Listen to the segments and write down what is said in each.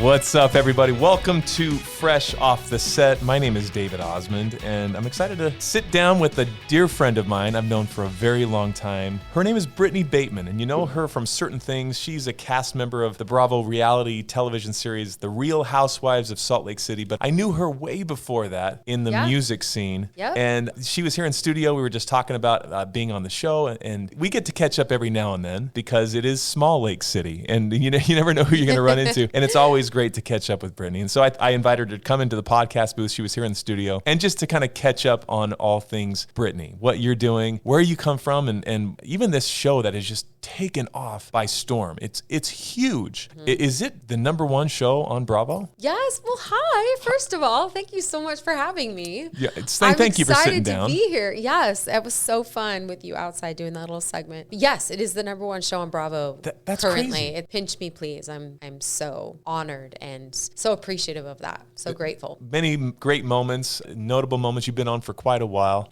What's up, everybody? Welcome to Fresh Off the Set. My name is David Osmond, and I'm excited to sit down with a dear friend of mine I've known for a very long time. Her name is Britani Bateman, and you know her from certain things. She's a cast member of the Bravo reality television series, The Real Housewives of Salt Lake City, but I knew her way before that in the music scene. Yep. And she was here in studio. We were just talking about being on the show, and we get to catch up every now and then because it is small Lake City, and you never know who you're going to run into, and it's always great to catch up with Britani. And so I invited her to come into the podcast booth. She was here in the studio, and just to kind of catch up on all things Britani, what you're doing, where you come from, and even this show that has just taken off by storm. It's huge. Mm-hmm. Is it the #1 show on Bravo? Yes. Well, hi. First of all, thank you so much for having me. Yeah. Thank you for sitting down. I'm excited to be here. Yes. It was so fun with you outside doing that little segment. Yes, it is the #1 show on Bravo. That's currently. Crazy. It pinched me, please. I'm so honored and so appreciative of that. So grateful. Many great moments, notable moments. You've been on for quite a while.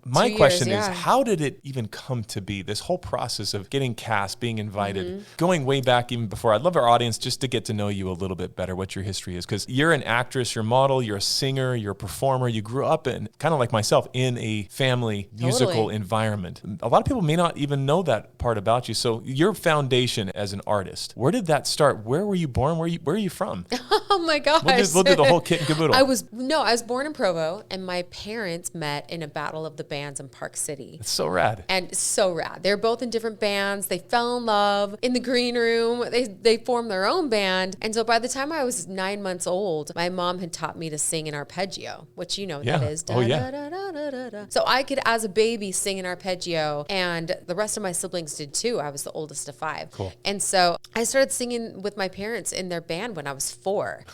My 2 question years, is, how did it even come to be? This whole process of getting cast, being invited, going way back even before. I'd love our audience just to get to know you a little bit better, what your history is, because you're an actress, you're a model, you're a singer, you're a performer. You grew up in, kind of like myself, in a family musical environment. A lot of people may not even know that part about you. So your foundation as an artist, where did that start? Where were you born? Where are you from? Oh my gosh. We'll do the whole kit and caboodle. I was born in Provo, and my parents met in a battle of the bands in Park City. It's so rad. And so rad. They're both in different bands. They fell in love in the green room. They formed their own band. And so by the time I was 9 months old, my mom had taught me to sing an arpeggio, which you know what that is. Da, da, da, da, da, da, da. So I could, as a baby, sing an arpeggio, and the rest of my siblings did too. I was the oldest of 5. Cool. And so I started singing with my parents in their band when I was 4.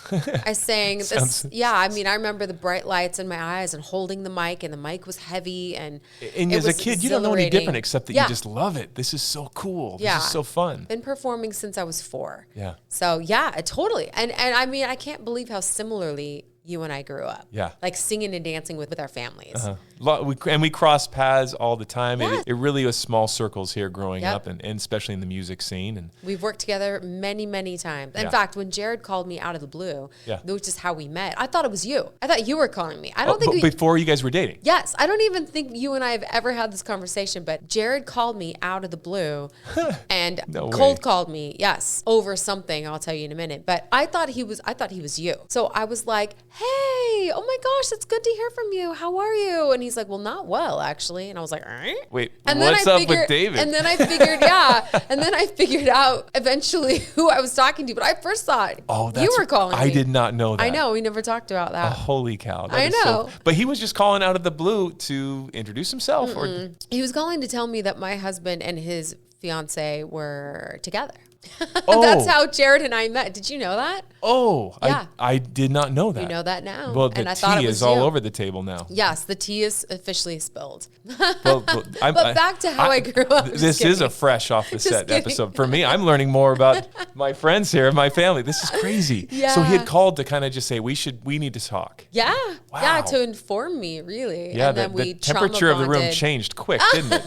I sang this. I remember the bright lights in my eyes and holding the mic, and the mic was heavy. And as a kid, you don't know any different except that you just love it. This is so cool. This is so fun. Been performing since I was 4. Yeah. So totally. And I mean, I can't believe how similarly you and I grew up. Yeah. Like singing and dancing with our families. Uh-huh. We cross paths all the time. Yeah. It really was small circles here growing up, and especially in the music scene. And we've worked together many, many times. In fact, when Jared called me out of the blue, which is how we met, I thought it was you. I thought you were calling me. I don't think before you guys were dating. Yes. I don't even think you and I have ever had this conversation, but Jared called me out of the blue and cold called me, over something. I'll tell you in a minute. But I thought he was you. So I was like, hey, oh my gosh, it's good to hear from you. How are you? And he's like, well, not well, actually. And I was like, all right. Wait, what's up with David? And then I figured, out eventually who I was talking to. But I first thought you were calling me. I did not know that. I know. We never talked about that. Holy cow. I know. But he was just calling out of the blue to introduce himself? Or he was calling to tell me that my husband and his fiance were together. That's how Jared and I met. Did you know that? I did not know that. You know that now. Well, the tea is all over the table now. Yes, the tea is officially spilled. But back to how I grew up. This is a fresh off the set episode. For me, I'm learning more about my friends here, my family. This is crazy. Yeah. So he had called to kind of just say, we need to talk. Yeah. Wow. Yeah, to inform me, really. Yeah, and then the temperature of the room changed quick, didn't it?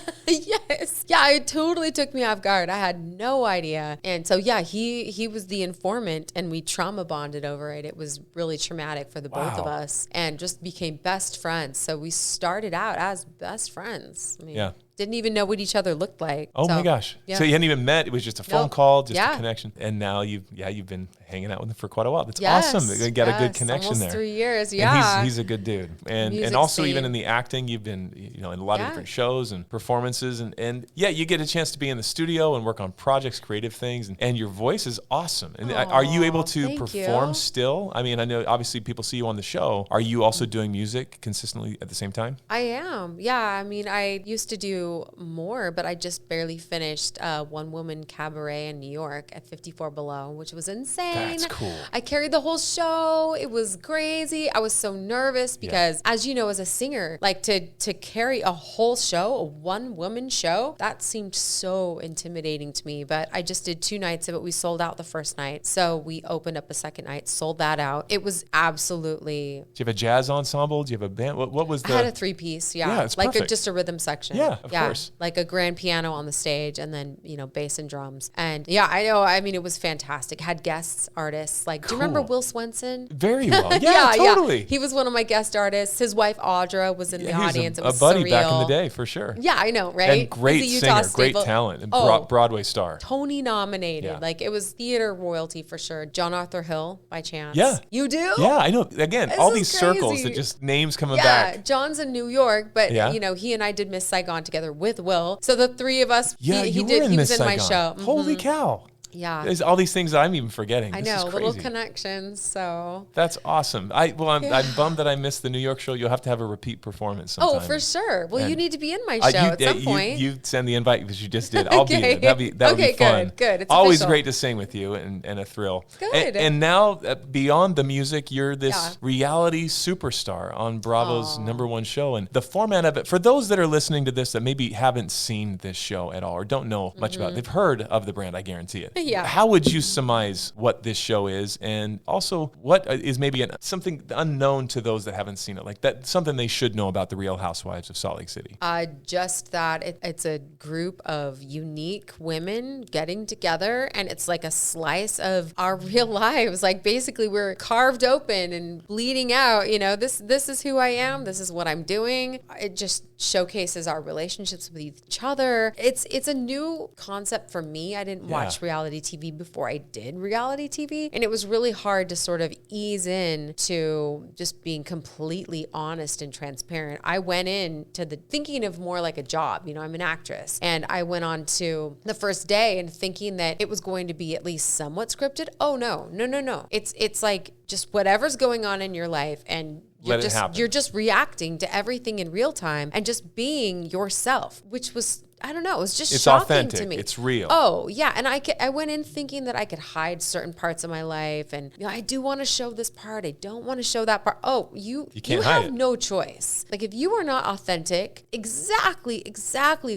Yes. Yeah, it totally took me off guard. I had no idea. And so, he was the informant, and we trauma bonded over it. It was really traumatic for the both of us, and just became best friends. So we started out as best friends. I mean, didn't even know what each other looked like. Oh my gosh. Yeah. So you hadn't even met. It was just a phone call, just a connection. And now you've been hanging out with him for quite a while. That's awesome. You got a good connection there. Almost 3 years. And he's a good dude. And also even in the acting, you've been, in a lot of different shows and performances, and you get a chance to be in the studio and work on projects, creative things, and your voice is awesome. And are you able to perform still? I mean, I know obviously people see you on the show. Are you also doing music consistently at the same time? I am. Yeah. I mean, I used to do more, but I just barely finished one woman cabaret in New York at 54 Below, which was insane. That's cool. I carried the whole show. It was crazy. I was so nervous because, as you know, as a singer, like to carry a whole show, a one woman show, that seemed so intimidating to me. But I just did 2 nights of it. We sold out the first night, so we opened up a second night, sold that out. It was absolutely. Do you have a jazz ensemble? Do you have a band? What was the? I had a 3-piece. Yeah, it's like perfect. just a rhythm section. Yeah, course. Like a grand piano on the stage and then, bass and drums. And yeah, I know. I mean, it was fantastic. Had guests, artists. Like, do you remember Will Swenson? Very well. Yeah, totally. Yeah. He was one of my guest artists. His wife, Audra, was in the audience. It was a buddy surreal. back in the day, for sure. Yeah, I know, right? And great singer, great talent, and Broadway star. Tony nominated. Yeah. Like, it was theater royalty for sure. John Arthur Hill, by chance. Yeah. You do? Yeah, I know. Again, all these circles that just names coming back. Yeah, John's in New York, but, he and I did Miss Saigon together with Will. So the three of us, he was in my show. Holy cow. Yeah. There's all these things that I'm even forgetting. I know, little connections. So that's awesome. I'm bummed that I missed the New York show. You'll have to have a repeat performance sometime. Oh, for sure. Well, you need to be in my show at some point. You send the invite because you just did. I'll be there. That would be fun. Good. It's always official. Great to sing with you and a thrill. Good. And now, beyond the music, you're this reality superstar on Bravo's #1 show. And the format of it, for those that are listening to this that maybe haven't seen this show at all or don't know much about it, they've heard of the brand, I guarantee it. Yeah. How would you surmise what this show is, and also what is maybe something unknown to those that haven't seen it, like that something they should know about the Real Housewives of Salt Lake City? Just that it's a group of unique women getting together, and it's like a slice of our real lives. Like, basically, we're carved open and bleeding out. This is who I am. This is what I'm doing. It just showcases our relationships with each other. It's a new concept for me. I didn't watch reality TV before I did reality TV, and it was really hard to sort of ease in to just being completely honest and transparent. I went in to thinking of more like a job. I'm an actress, and I went on to the first day and thinking that it was going to be at least somewhat scripted. Oh no. It's like just whatever's going on in your life, and you're just reacting to everything in real time and just being yourself, which was, I don't know, it was just shocking authentic. To me. It's real. Oh, yeah. And I went in thinking that I could hide certain parts of my life. And I do want to show this part. I don't want to show that part. Oh, you have no choice. Like, if you are not authentic, exactly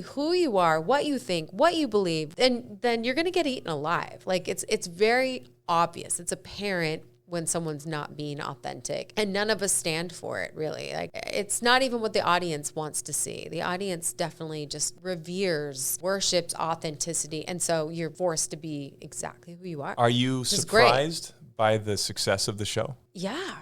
who you are, what you think, what you believe, then you're going to get eaten alive. Like, it's very obvious. It's apparent when someone's not being authentic, and none of us stand for it, really. Like, it's not even what the audience wants to see. The audience definitely just worships authenticity, and so you're forced to be exactly who you are. Are you surprised by the success of the show? Yeah.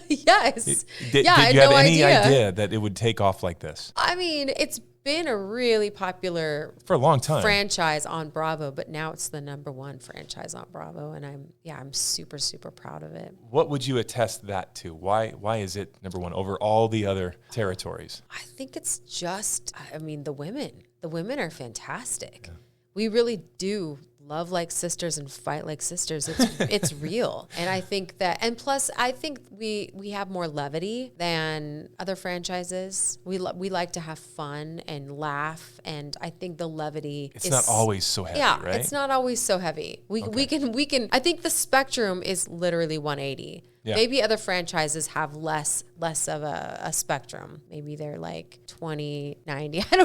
Yes. Did you have any idea that it would take off like this? I mean, it's been a really popular for a long time franchise on Bravo, but now it's the #1 franchise on Bravo, and I'm super, super proud of it. What would you attest that to? Why is it #1 over all the other territories? I think it's just, the women. The women are fantastic. Yeah. We really do love like sisters and fight like sisters. It's real. And I think that, and plus I think we have more levity than other franchises. We like to have fun and laugh, and I think the levity is not always so heavy, right? It's not always so heavy. We can I think the spectrum is literally 180. Yeah. Maybe other franchises have less of a spectrum. Maybe they're like 20, 90. I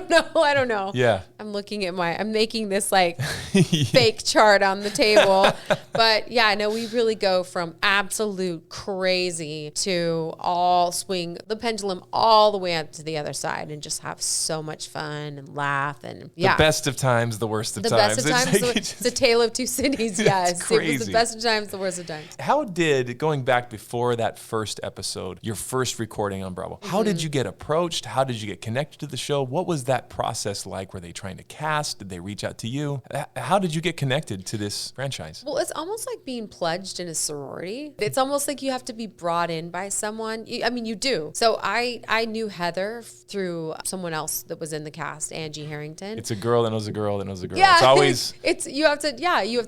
don't know. Yeah. I'm making this like fake chart on the table. But yeah, I know we really go from absolute crazy to all swing the pendulum all the way up to the other side and just have so much fun and laugh. And yeah. The best of times, the worst of times. The best of times, it's a tale of two cities. Yes. It's crazy. It was the best of times, the worst of times. How did, going back before that first episode, your first recording on Bravo, how did you get approached? How did you get connected to the show? What was that process like? Were they trying to cast? Did they reach out to you? How did you get connected to this franchise? Well, it's almost like being pledged in a sorority. It's almost like you have to be brought in by someone. You do. So I knew Heather through someone else that was in the cast, Angie Harrington. It's a girl that knows a girl that knows a girl. Yeah. It's always... you have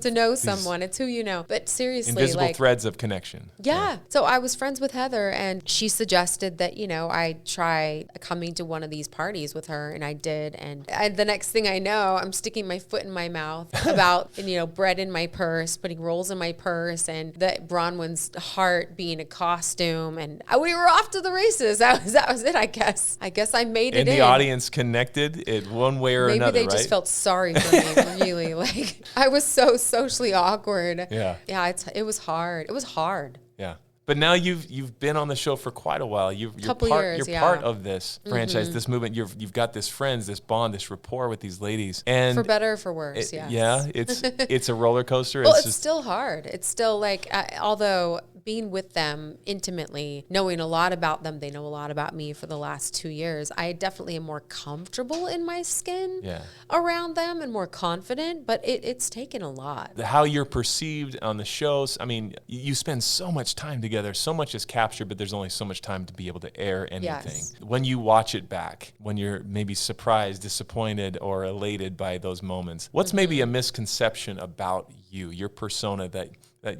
to know someone. It's who you know. But seriously, invisible threads of connection. Yeah. So I was friends with Heather, and she suggested that, I try coming to one of these parties with her, and I did. And the next thing I know, I'm sticking my foot in my mouth about, bread in my purse, putting rolls in my purse, and the Bronwyn's heart being a costume. And we were off to the races. That was it, I guess. I guess I made it in. And the audience connected in one way or another, Maybe they just felt sorry for me, really. Like, I was so socially awkward. Yeah. Yeah, it was hard. It was hard. Yeah. But now you've been on the show for quite a while. You're part of this franchise, this movement. You've got this friends, this bond, this rapport with these ladies. And for better or for worse, yes. Yeah, it's a roller coaster. Well, it's still hard. It's still like, although being with them intimately, knowing a lot about them, they know a lot about me for the last 2 years, I definitely am more comfortable in my skin around them and more confident, but it's taken a lot. How you're perceived on the shows, I mean, you spend so much time together, so much is captured, but there's only so much time to be able to air anything. Yes. When you watch it back, when you're maybe surprised, disappointed, or elated by those moments, what's maybe a misconception about you, your persona that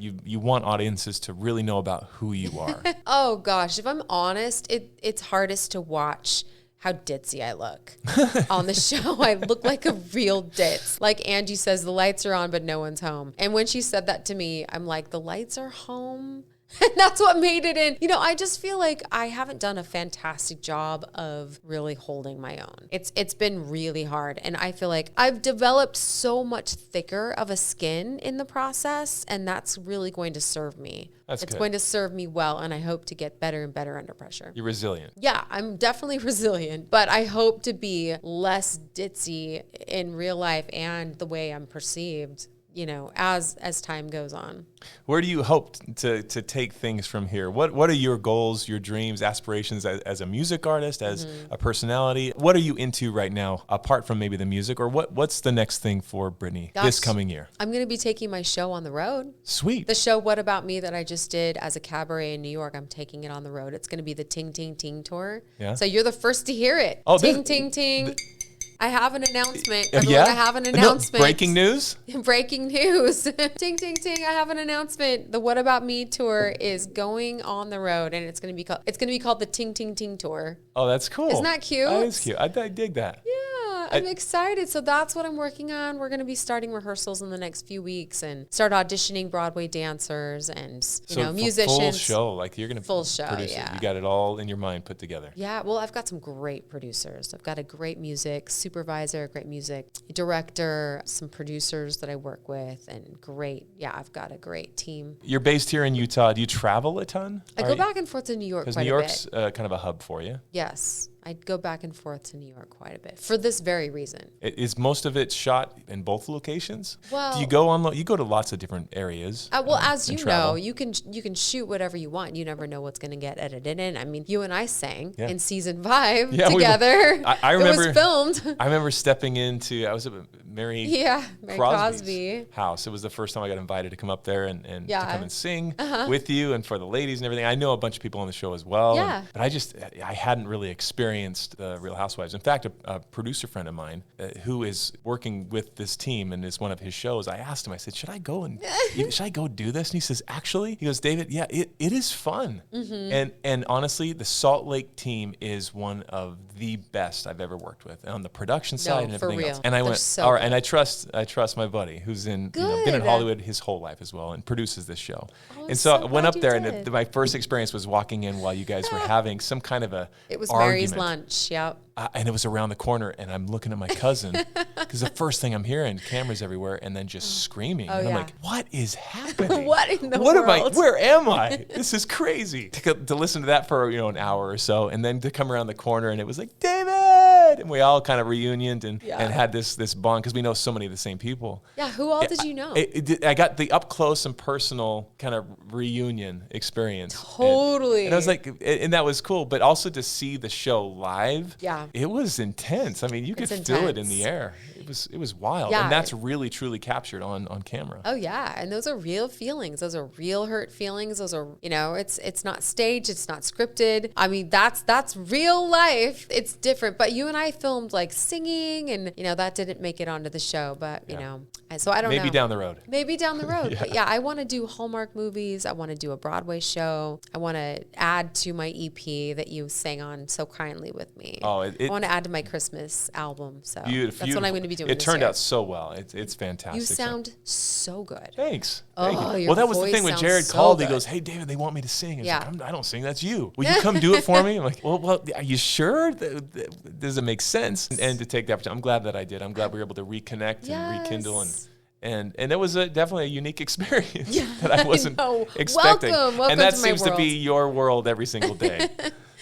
you want audiences to really know about who you are? Oh gosh, if I'm honest, it's hardest to watch how ditzy I look on the show. I look like a real ditz. Like Angie says, the lights are on, but no one's home. And when she said that to me, I'm like, the lights are home? And that's what made it in. You know, I just feel like I haven't done a fantastic job of really holding my own. It's been really hard. And I feel like I've developed so much thicker of a skin in the process, and that's really going to serve me. It's going to serve me well, and I hope to get better and better under pressure. You're resilient. Yeah, I'm definitely resilient, but I hope to be less ditzy in real life and the way I'm perceived, you know, as time goes on. Where do you hope to take things from here? What are your goals, your dreams, aspirations as a music artist, as a personality? What are you into right now, apart from maybe the music? Or what's the next thing for Britani this coming year? I'm going to be taking my show on the road. Sweet. The show What About Me that I just did as a cabaret in New York, I'm taking it on the road. It's going to be the Ting Ting Ting Tour. Yeah. So you're the first to hear it. Oh, Ting Ting Ting. I have an announcement. Everyone, I have an announcement. No, breaking news? Breaking news. Ting, ting, ting. I have an announcement. The What About Me tour is going on the road, and it's going to be called the Ting, Ting, Ting Tour. Oh, that's cool. Isn't that cute? That is cute. I dig that. Yeah, I'm excited. So that's what I'm working on. We're going to be starting rehearsals in the next few weeks and start auditioning Broadway dancers and musicians. Full show, like you're going to produce it. You got it all in your mind put together. Yeah, well, I've got some great producers. I've got a great music supervisor, great music director, some producers that I work with, and I've got a great team. You're based here in Utah. Do you travel a ton? I go back and forth to New York quite a bit. Because New York's kind of a hub for you. Yes. I'd go back and forth to New York quite a bit for this very reason. Is most of it shot in both locations? Well, do you go to lots of different areas? As you know, you can shoot whatever you want. You never know what's going to get edited in. I mean, you and I sang in season 5 together. I remember it was filmed. I remember stepping into. I was at Mary Crosby's house. It was the first time I got invited to come up there and to come and sing with you and for the ladies and everything. I know a bunch of people on the show as well. Yeah. But I hadn't really experienced the Real Housewives. In fact, a producer friend of mine who is working with this team and is one of his shows, I asked him, I said, should I go do this? And he says, actually, he goes, David, yeah, it is fun. And honestly, the Salt Lake team is one of the best I've ever worked with on the production side and everything else. And I went, all right, and I trust my buddy who's been in Hollywood his whole life as well and produces this show. And so I went up there and my first experience was walking in while you guys were having some kind of it was argument. Mary's lunch, yep. And it was around the corner, and I'm looking at my cousin because the first thing I'm hearing, cameras everywhere, and then just screaming. And I'm like, what is happening? What in the world? Where am I? This is crazy. To listen to that for an hour or so, and then to come around the corner, and it was like, David! And we all kind of reunioned and had this bond because we know so many of the same people. Yeah, who all did you know? I got the up close and personal kind of reunion experience. Totally. And I was like, and that was cool, but also to see the show live. Yeah. It was intense. I mean, you could feel it in the air. It was wild. Yeah. And that's really, truly captured on camera. Oh, yeah. And those are real feelings. Those are real hurt feelings. Those are, it's not staged. It's not scripted. I mean, that's real life. It's different. But you and I filmed like singing and, that didn't make it onto the show. But, so I don't know. Maybe down the road. Maybe down the road. But I want to do Hallmark movies. I want to do a Broadway show. I want to add to my EP that you sang on so kindly with me. Oh, I want to add to my Christmas album. So beautiful. That's what I'm going to be doing. It turned out so well. It's fantastic. You sound so good. Thanks. Thank you. Well, that was the thing when Jared called. He goes, "Hey, David, they want me to sing." I was like, I don't sing. That's you. Will you come do it for me? I'm like, well, are you sure? Does it make sense? And to take the opportunity, I'm glad that I did. I'm glad we were able to reconnect and rekindle And it was definitely a unique experience that I wasn't expecting. Welcome and that to my seems to be your world every single day.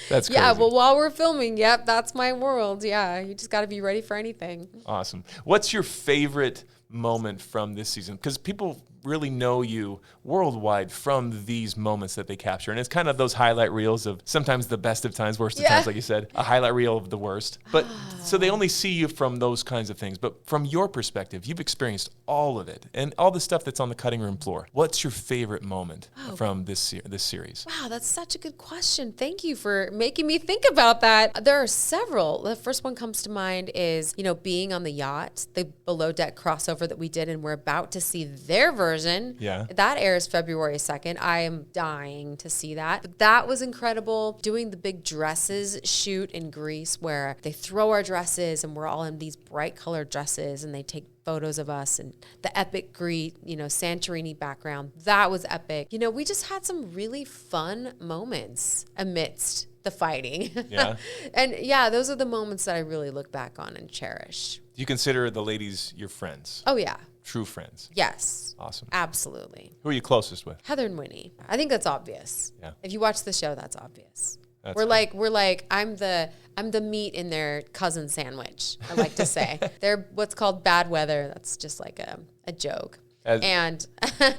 That's crazy. Yeah, well, while we're filming, that's my world. Yeah, you just got to be ready for anything. Awesome. What's your favorite moment from this season? Because people really know you worldwide from these moments that they capture. And it's kind of those highlight reels of sometimes the best of times, worst of times, like you said, a highlight reel of the worst. But so they only see you from those kinds of things. But from your perspective, you've experienced all of it and all the stuff that's on the cutting room floor. What's your favorite moment from this series? Wow, that's such a good question. Thank you for making me think about that. There are several. The first one comes to mind is, being on the yacht, the below deck crossover that we did, and we're about to see their version. Yeah. That airs February 2nd. I am dying to see that. But that was incredible. Doing the big dresses shoot in Greece where they throw our dresses and we're all in these bright colored dresses and they take photos of us and the epic Greek, Santorini background. That was epic. We just had some really fun moments amidst the fighting. Yeah. And those are the moments that I really look back on and cherish. Do you consider the ladies your friends? Oh, yeah. True friends? Yes. Awesome. Absolutely. Who are you closest with? Heather and Winnie. I think that's obvious. Yeah. If you watch the show, that's obvious. We're like I'm the meat in their cousin sandwich, I like to say. They're what's called bad weather. That's just like a joke. And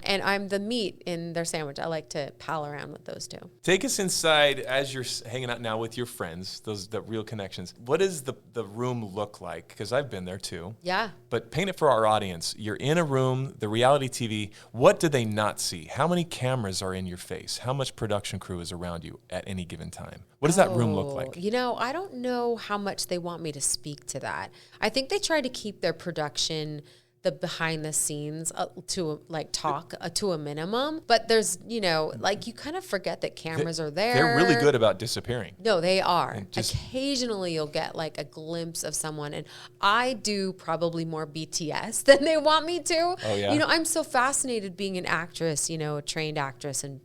I'm the meat in their sandwich. I like to pal around with those two. Take us inside as you're hanging out now with your friends, the real connections. What does the room look like? Because I've been there too. Yeah. But paint it for our audience. You're in a room, the reality TV. What do they not see? How many cameras are in your face? How much production crew is around you at any given time? What does that room look like? I don't know how much they want me to speak to that. I think they try to keep their production, the behind the scenes to a minimum, but there's, you kind of forget that cameras are there. They're really good about disappearing. No, they are. Occasionally you'll get like a glimpse of someone, and I do probably more BTS than they want me to. Oh, yeah. I'm so fascinated being an actress, a trained actress, and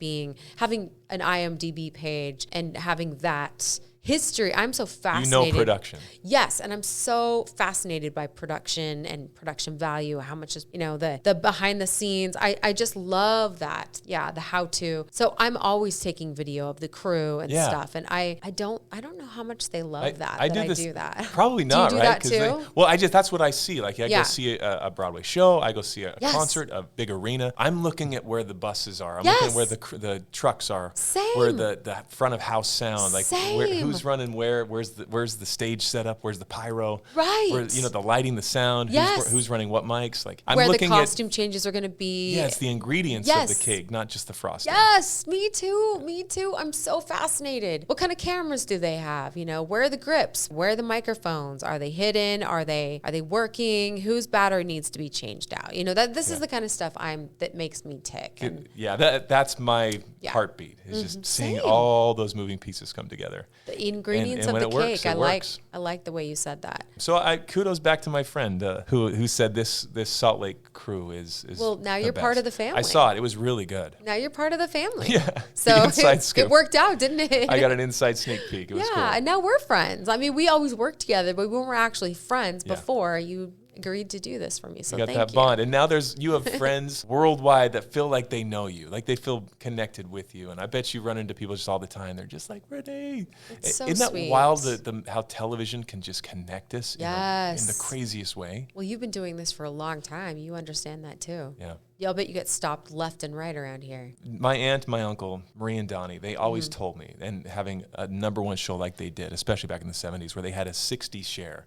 having an IMDb page and having that history. I'm so fascinated. Production. Yes, and I'm so fascinated by production and production value, how much is, the behind the scenes. I just love that. Yeah, the how to. So I'm always taking video of the crew and stuff, and I don't know how much they love that. I do that. Probably not, do you do right? that too? That's what I see. Like I go see a Broadway show, I go see a concert, a big arena. I'm looking at where the buses are. I'm looking at where the trucks are. Same. Where the front of house sound, like Same. who's running where, where's the stage set up, where's the pyro, right? Where, the lighting, the sound, who's running what mics, like I'm where looking the costume changes are going to be. Yeah, it's the ingredients of the cake, not just the frosting. Yes, me too. I'm so fascinated. What kind of cameras do they have? Where are the grips? Where are the microphones? Are they hidden? Are they working? Whose battery needs to be changed out? This is the kind of stuff that makes me tick. And that's my heartbeat. Is just seeing all those moving pieces come together. The ingredients of the cake. I like the way you said that. So kudos back to my friend who said this Salt Lake crew is well, now you're best. part of the family. I saw it. It was really good. Now you're part of the family. Yeah. So inside scoop. It worked out, didn't it? I got an inside sneak peek. It was cool. And now we're friends. I mean, we always worked together, but we weren't actually friends before you agreed to do this for me. So you got that bond. And now you have friends worldwide that feel like they know you, like they feel connected with you. And I bet you run into people just all the time. They're just like, Renee. Isn't that wild how television can just connect us in the craziest way? Well, you've been doing this for a long time. You understand that too. Yeah. I'll bet you get stopped left and right around here. My aunt, my uncle, Marie and Donnie, they always told me, and having a #1 show like they did, especially back in the 70s, where they had a 60 share,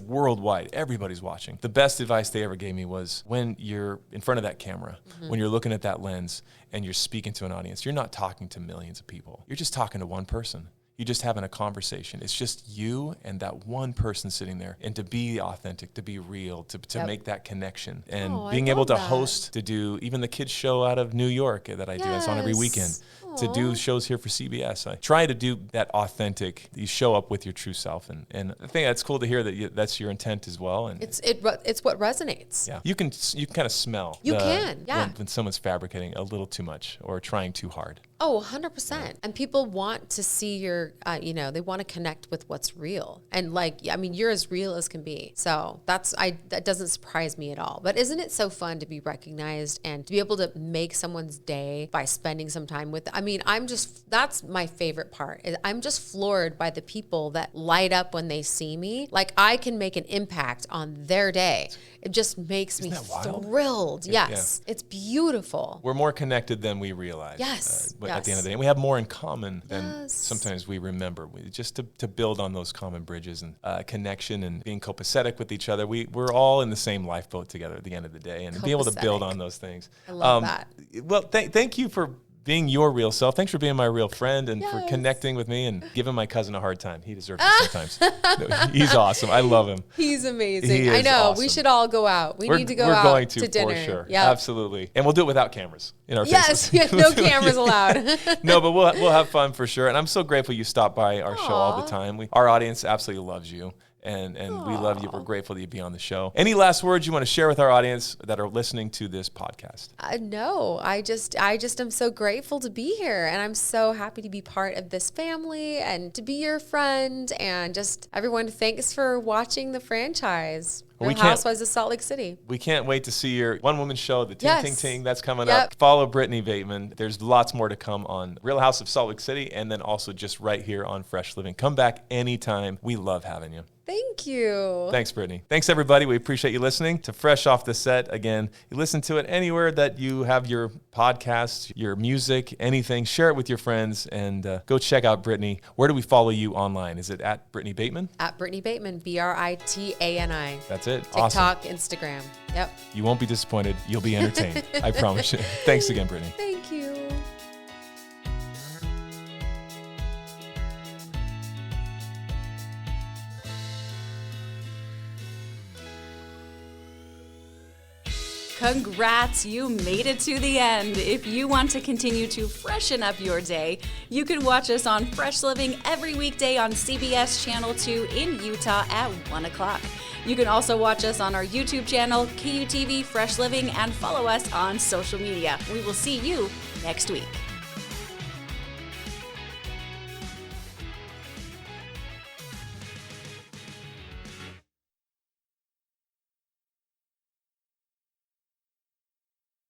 worldwide, everybody's watching. The best advice they ever gave me was when you're in front of that camera, when you're looking at that lens and you're speaking to an audience, you're not talking to millions of people. You're just talking to one person. You're just having a conversation. It's just you and that one person sitting there. And to be authentic, to be real, to make that connection. And being able to host, to do even the kids show out of New York that I do. It's on every weekend. To do shows here for CBS. I try to do that authentic. You show up with your true self. And I think that's cool to hear that that's your intent as well. And it's what resonates. Yeah. You can kind of smell. When someone's fabricating a little too much or trying too hard. Oh, 100%. And people want to see your, they want to connect with what's real. And you're as real as can be. So that doesn't surprise me at all. But isn't it so fun to be recognized and to be able to make someone's day by spending some time with, that's my favorite part. I'm just floored by the people that light up when they see me. Like I can make an impact on their day. It just makes me thrilled. Yes. Yeah. It's beautiful. We're more connected than we realize. Yes. At the end of the day. And we have more in common than sometimes we remember. Just to build on those common bridges and connection and being copacetic with each other. We're all in the same lifeboat together at the end of the day, and be able to build on those things. I love that. Well, thank you for being your real self. Thanks for being my real friend and for connecting with me and giving my cousin a hard time. He deserves it sometimes. No, he's awesome. I love him. He's amazing. I know. Awesome. We should all go out. We need to go out going to dinner. For sure. Yep. Absolutely. And we'll do it without cameras in our faces. Yes. No cameras allowed. No, but we'll have fun for sure. And I'm so grateful you stop by our show all the time. Our audience absolutely loves you. And we love you. We're grateful that you be on the show. Any last words you want to share with our audience that are listening to this podcast? No, I just am so grateful to be here, and I'm so happy to be part of this family and to be your friend. And just everyone, thanks for watching the franchise. Housewives of Salt Lake City. We can't wait to see your one-woman show, the Ting Ting Ting. That's coming up. Follow Britani Bateman. There's lots more to come on Real House of Salt Lake City, and then also just right here on Fresh Living. Come back anytime. We love having you. Thank you. Thanks, Britani. Thanks, everybody. We appreciate you listening to Fresh Off the Set. Again, you listen to it anywhere that you have your podcasts, your music, anything. Share it with your friends, and go check out Britani. Where do we follow you online? Is it at Britani Bateman? At Britani Bateman, Britani. That's it. TikTok, awesome. Instagram. Yep. You won't be disappointed. You'll be entertained. I promise you. Thanks again, Britani. Thank you. Congrats, you made it to the end. If you want to continue to freshen up your day, you can watch us on Fresh Living every weekday on CBS Channel 2 in Utah at 1 o'clock. You can also watch us on our YouTube channel, KUTV Fresh Living, and follow us on social media. We will see you next week.